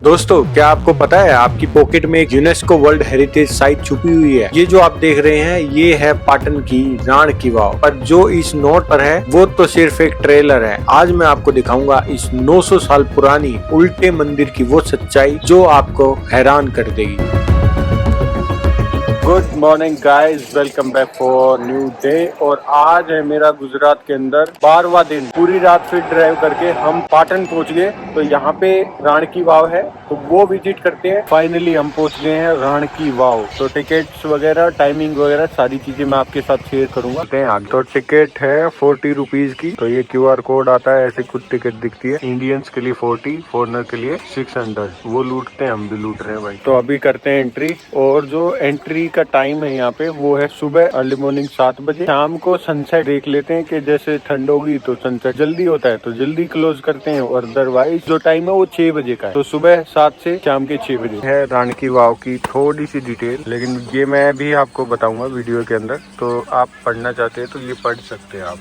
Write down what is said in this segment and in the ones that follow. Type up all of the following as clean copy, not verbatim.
दोस्तों, क्या आपको पता है आपकी पॉकेट में एक यूनेस्को वर्ल्ड हेरिटेज साइट छुपी हुई है। ये जो आप देख रहे हैं ये है पाटन की राण की वाव, पर जो इस नोट पर है वो तो सिर्फ एक ट्रेलर है। आज मैं आपको दिखाऊंगा इस 900 साल पुरानी उल्टे मंदिर की वो सच्चाई जो आपको हैरान कर देगी। Good morning guys, welcome back for new day. और आज है मेरा गुजरात के अंदर 12वां दिन। पूरी रात फिर ड्राइव करके हम पाटन पहुंच गए। तो यहाँ पे राण की वाव है तो वो विजिट करते हैं। फाइनली हम पहुंच गए हैं राण की वाव। तो टिकट्स वगैरह, टाइमिंग वगैरह सारी चीजें मैं आपके साथ शेयर करूंगा। तो टिकट है 40 रुपीज की। तो ये QR कोड आता है, ऐसे कुछ टिकट दिखती है। इंडियंस के लिए 40, फॉरनर के लिए 600। वो लूटते हैं, हम भी लूट रहे हैं भाई। तो अभी करते हैं एंट्री। और जो एंट्री का टाइम है यहाँ पे वो है सुबह अर्ली मॉर्निंग 7 बजे। शाम को सनसेट देख लेते हैं कि जैसे ठंड होगी तो सनसेट जल्दी होता है तो जल्दी क्लोज करते हैं, और अदरवाइज जो टाइम है वो 6 बजे का है। तो सुबह 7 से शाम के 6 बजे है। राण की वाव की थोड़ी सी डिटेल, लेकिन ये मैं भी आपको बताऊंगा वीडियो के अंदर। तो आप पढ़ना चाहते हैं तो ये पढ़ सकते हैं आप।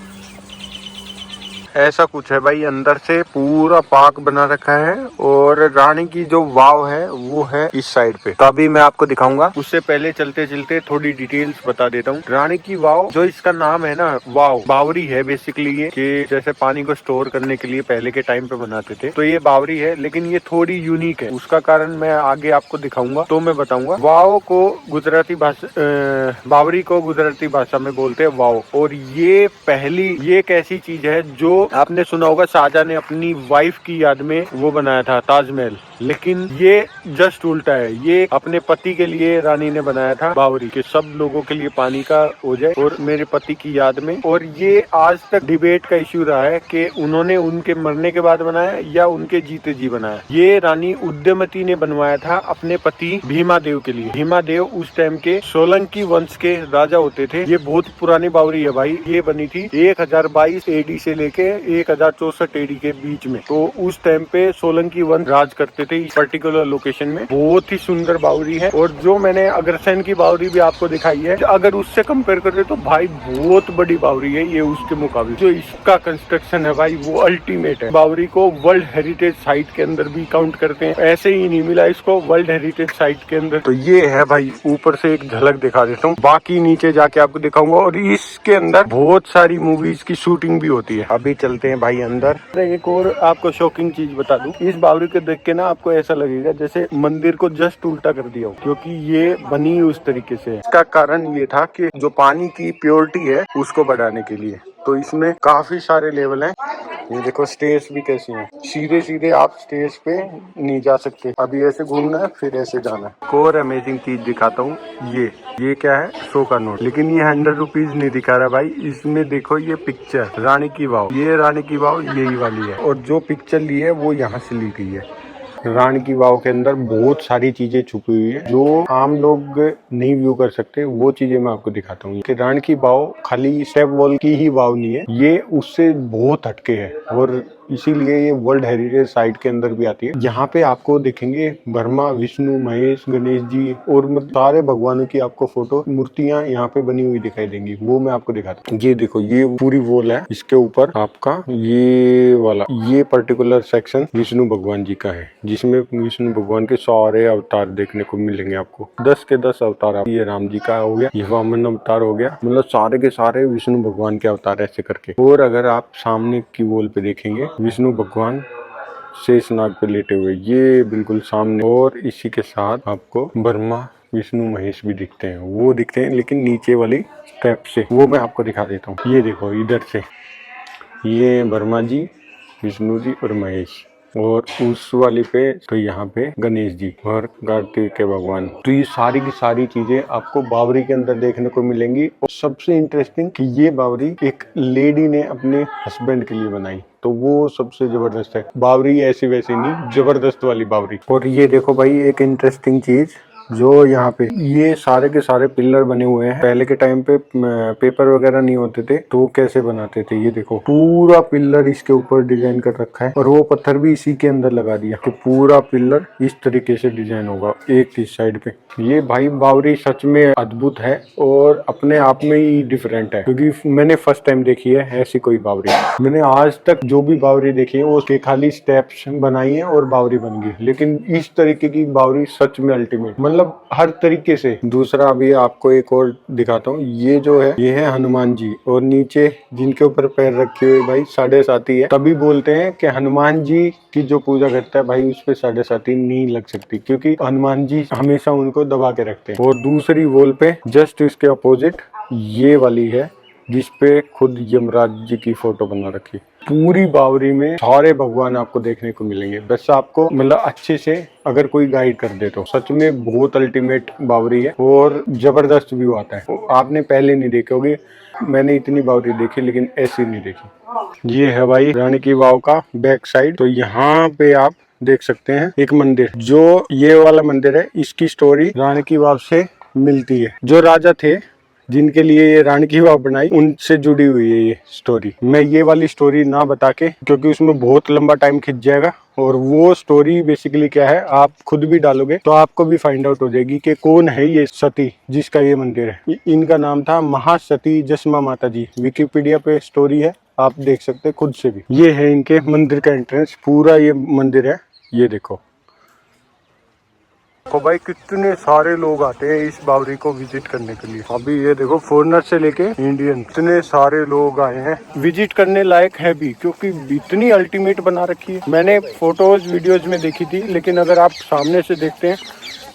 ऐसा कुछ है भाई, अंदर से पूरा पार्क बना रखा है। और रानी की जो वाव है वो है इस साइड पे। तो अभी मैं आपको दिखाऊंगा। उससे पहले चलते चलते थोड़ी डिटेल्स बता देता हूँ। रानी की वाव, जो इसका नाम है ना वाव, बावरी है बेसिकली। ये कि जैसे पानी को स्टोर करने के लिए पहले के टाइम पे बनाते थे, तो ये बावरी है। लेकिन ये थोड़ी यूनिक है, उसका कारण मैं आगे आपको दिखाऊंगा तो मैं बताऊंगा। वाव को गुजराती भाषा, बावरी को गुजराती भाषा में बोलते हैं वाव। और ये एक ऐसी चीज है जो आपने सुना होगा, शाहजहां ने अपनी वाइफ की याद में वो बनाया था ताजमहल। लेकिन ये जस्ट उल्टा है। ये अपने पति के लिए रानी ने बनाया था बावरी, के सब लोगों के लिए पानी का हो जाए और मेरे पति की याद में। और ये आज तक डिबेट का इश्यू रहा है कि उन्होंने उनके मरने के बाद बनाया या उनके जीते जी बनाया। ये रानी उद्यमती ने बनवाया था अपने पति भीमादेव के लिए। भीमादेव उस टाइम के सोलंकी वंश के राजा होते थे। ये बहुत पुरानी बावरी है भाई। ये बनी थी 1022 AD से लेके 1064 AD के बीच में। तो उस टाइम पे सोलंकी वंश राज करते थे इस पर्टिकुलर लोकेशन में। बहुत ही सुंदर बावरी है। और जो मैंने अग्रसेन की बावरी भी आपको दिखाई है, अगर उससे कंपेयर करें तो भाई बहुत बड़ी बावरी है ये उसके मुकाबले। जो इसका कंस्ट्रक्शन है भाई वो अल्टीमेट है। बावरी को वर्ल्ड हेरिटेज साइट के अंदर भी काउंट करते हैं। ऐसे ही नहीं मिला इसको वर्ल्ड हेरिटेज साइट के अंदर। तो ये है भाई, ऊपर से एक झलक दिखा देता हूँ, बाकी नीचे जाके आपको दिखाऊंगा। और इसके अंदर बहुत सारी मूवीज की शूटिंग भी होती है। अभी चलते हैं भाई अंदर। एक और आपको शॉकिंग चीज बता दूं, इस बावरी को देख के ना आपको ऐसा लगेगा जैसे मंदिर को जस्ट उल्टा कर दिया हो, क्योंकि ये बनी उस तरीके से। इसका कारण ये था कि जो पानी की प्योरिटी है उसको बढ़ाने के लिए। तो इसमें काफी सारे लेवल हैं। ये देखो स्टेज भी कैसी हैं, सीधे सीधे आप स्टेज पे नहीं जा सकते। अभी ऐसे घूमना है फिर ऐसे जाना है। एक और अमेजिंग चीज दिखाता हूँ। ये क्या है, 100 का नोट। लेकिन ये 100 रुपीज नहीं दिखा रहा भाई। इसमें देखो ये पिक्चर रानी की वाव, ये रानी की वाव यही वाली है। और जो पिक्चर ली है वो यहाँ से ली गई है। रानी की वाव के अंदर बहुत सारी चीजें छुपी हुई है जो आम लोग नहीं व्यू कर सकते। वो चीजें मैं आपको दिखाता हूँ कि रानी की वाव खाली स्टेप वॉल की ही वाव नहीं है, ये उससे बहुत हटके है। और इसीलिए ये वर्ल्ड हेरिटेज साइट के अंदर भी आती है। यहाँ पे आपको देखेंगे ब्रह्मा, विष्णु, महेश, गणेश जी और सारे भगवानों की आपको फोटो, मूर्तियां यहाँ पे बनी हुई दिखाई देंगी। वो मैं आपको दिखाता हूँ। ये देखो, ये पूरी वॉल है। इसके ऊपर आपका ये पर्टिकुलर सेक्शन विष्णु भगवान जी का है, जिसमें विष्णु भगवान के सारे अवतार देखने को मिलेंगे आपको। 10 के 10 अवतार। ये राम जी का हो गया, ये वामन अवतार हो गया, मतलब सारे के सारे विष्णु भगवान के अवतार ऐसे करके। और अगर आप सामने की वॉल पे देखेंगे, विष्णु भगवान शेषनाग पे लेटे हुए, ये बिल्कुल सामने। और इसी के साथ आपको ब्रह्मा, विष्णु, महेश भी दिखते हैं। वो दिखते हैं लेकिन नीचे वाली स्टेप से। वो मैं आपको दिखा देता हूँ। ये देखो इधर से, ये ब्रह्मा जी, विष्णु जी और महेश। और उस वाली पे तो यहाँ पे गणेश जी और कार्तिक के भगवान। तो ये सारी की सारी चीजें आपको बावरी के अंदर देखने को मिलेंगी। और सबसे इंटरेस्टिंग कि ये बावरी एक लेडी ने अपने हस्बैंड के लिए बनाई, तो वो सबसे जबरदस्त है। बावरी ऐसी वैसी नहीं, जबरदस्त वाली बावरी। और ये देखो भाई, एक इंटरेस्टिंग चीज, जो यहाँ पे ये सारे के सारे पिलर बने हुए हैं। पहले के टाइम पे पेपर वगैरह नहीं होते थे तो कैसे बनाते थे, ये देखो पूरा पिलर इसके ऊपर डिजाइन कर रखा है और वो पत्थर भी इसी के अंदर लगा दिया तो पूरा पिलर इस तरीके से डिजाइन होगा एक इस साइड पे। ये भाई बावरी सच में अद्भुत है और अपने आप में ही डिफरेंट है, क्योंकि मैंने फर्स्ट टाइम देखी है ऐसी कोई बावरी। मैंने आज तक जो भी बावरी देखी है वो खाली स्टेप्स बनाई है और बावरी बन गई, लेकिन इस तरीके की बावरी सच में अल्टीमेट, मतलब हर तरीके से। दूसरा अभी आपको एक और दिखाता हूँ, ये जो है ये है हनुमान जी और नीचे जिनके ऊपर पैर रखे हुए भाई 7.5 है। तभी बोलते हैं कि हनुमान जी की जो पूजा करता है भाई उस पे 7.5 नहीं लग सकती, क्योंकि हनुमान जी हमेशा उनको दबा के रखते हैं। और दूसरी वॉल पे जस्ट इसके अपोजिट ये वाली है जिसपे खुद यमराज जी की फोटो बना रखी। पूरी बावरी में सारे भगवान आपको देखने को मिलेंगे, बस आपको मतलब अच्छे से अगर कोई गाइड कर दे तो। सच में बहुत अल्टीमेट बावरी है और जबरदस्त व्यू आता है। आपने पहले नहीं देखी होगी, मैंने इतनी बावरी देखी लेकिन ऐसी नहीं देखी। ये है भाई रानी की वाव का बैक साइड। तो यहाँ पे आप देख सकते हैं एक मंदिर, जो ये वाला मंदिर है इसकी स्टोरी रानी की वाव से मिलती है। जो राजा थे जिनके लिए ये रानी की वाव बनाई उनसे जुड़ी हुई है ये स्टोरी। मैं ये वाली स्टोरी ना बता के, क्योंकि उसमें बहुत लंबा टाइम खिंच जाएगा और वो स्टोरी बेसिकली क्या है आप खुद भी डालोगे तो आपको भी फाइंड आउट हो जाएगी कि कौन है ये सती जिसका ये मंदिर है। इनका नाम था महासती जसमा माता जी। विकिपीडिया पे स्टोरी है, आप देख सकते हैं खुद से भी। ये है इनके मंदिर का एंट्रेंस, पूरा ये मंदिर है, ये देखो। तो भाई कितने सारे लोग आते हैं इस बावरी को विजिट करने के लिए। अभी ये देखो फॉरेनर से लेके इंडियन इतने सारे लोग आए हैं। विजिट करने लायक है भी, क्योंकि इतनी अल्टीमेट बना रखी है। मैंने फोटोज वीडियोज में देखी थी, लेकिन अगर आप सामने से देखते हैं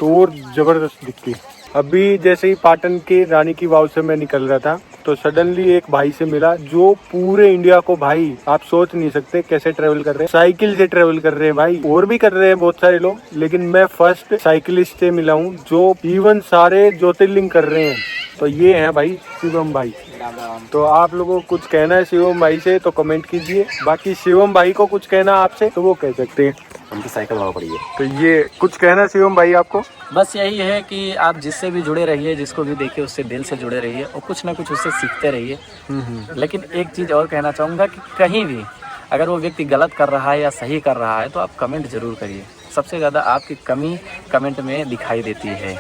तो और जबरदस्त दिखती है। अभी जैसे ही पाटन के रानी की वाव से मैं निकल रहा था तो सडनली एक भाई से मिला जो पूरे इंडिया को, भाई आप सोच नहीं सकते कैसे ट्रेवल कर रहे हैं। साइकिल से ट्रेवल कर रहे हैं भाई, और भी कर रहे हैं बहुत सारे लोग, लेकिन मैं फर्स्ट साइकिलिस्ट से मिला हूँ जो इवन सारे ज्योतिर्लिंग कर रहे हैं। तो ये है भाई शिवम भाई। तो आप लोगों को कुछ कहना है शिवम भाई से तो कमेंट कीजिए, बाकी शिवम भाई को कुछ कहना आपसे तो वो कह सकते हैं। उनकी साइकिल वहाँ पड़ी है। तो ये कुछ कहना शिवम भाई आपको? बस यही है कि आप जिससे भी जुड़े रहिए, जिसको भी देखिए उससे दिल से जुड़े रहिए और कुछ ना कुछ उससे सीखते रहिए। लेकिन एक चीज़ और कहना चाहूँगा कि कहीं भी अगर वो व्यक्ति गलत कर रहा है या सही कर रहा है तो आप कमेंट जरूर करिए। सबसे ज़्यादा आपकी कमी कमेंट में दिखाई देती है।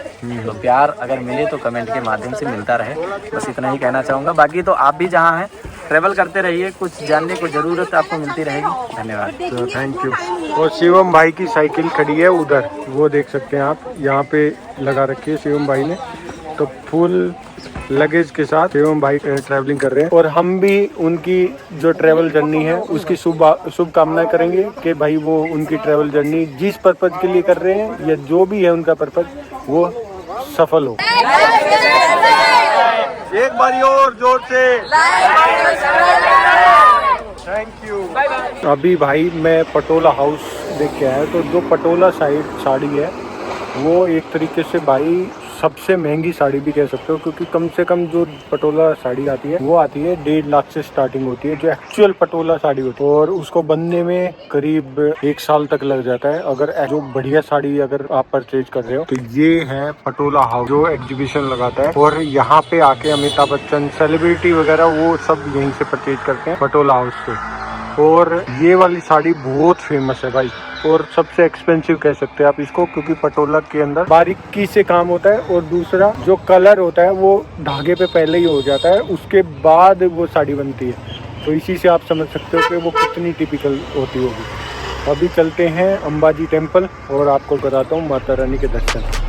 तो प्यार अगर मिले तो कमेंट के माध्यम से मिलता रहे, बस इतना ही कहना चाहूँगा। बाकी तो आप भी जहाँ हैं ट्रेवल करते रहिए, कुछ जानने को ज़रूरत आपको मिलती रहेगी। धन्यवाद। तो थैंक यू। और शिवम भाई की साइकिल खड़ी है उधर, वो देख सकते हैं आप, यहाँ पे लगा रखी है शिवम भाई ने। तो फुल लगेज के साथ शिवम भाई ट्रैवलिंग कर रहे हैं और हम भी उनकी जो ट्रैवल जर्नी है उसकी शुभकामनाएं करेंगे कि भाई वो उनकी ट्रैवल जर्नी जिस पर्पज के लिए कर रहे हैं या जो भी है उनका पर्पज वो सफल हो। एक बारी और जोर से थैंक यू। अभी भाई मैं पटोला हाउस देख के आया। तो जो पटोला साड़ी है वो एक तरीके से भाई सबसे महंगी साड़ी भी कह सकते हो, क्योंकि कम से कम जो पटोला साड़ी आती है वो आती है 1.5 लाख से स्टार्टिंग होती है, जो एक्चुअल पटोला साड़ी होती है। और उसको बनने में करीब 1 साल तक लग जाता है अगर जो बढ़िया साड़ी अगर आप परचेज कर रहे हो। तो ये है पटोला हाउस जो एग्जीबिशन लगाता है और यहाँ पे आके अमिताभ बच्चन, सेलिब्रिटी वगैरह वो सब यहीं से परचेज करते हैं पटोला हाउस से। और ये वाली साड़ी बहुत फेमस है भाई, और सबसे एक्सपेंसिव कह सकते हैं आप इसको, क्योंकि पटोला के अंदर बारीकी से काम होता है और दूसरा जो कलर होता है वो धागे पे पहले ही हो जाता है, उसके बाद वो साड़ी बनती है। तो इसी से आप समझ सकते हो कि वो कितनी टिपिकल होती होगी। अभी चलते हैं अंबाजी टेम्पल और आपको कराता हूँ माता रानी के दर्शन।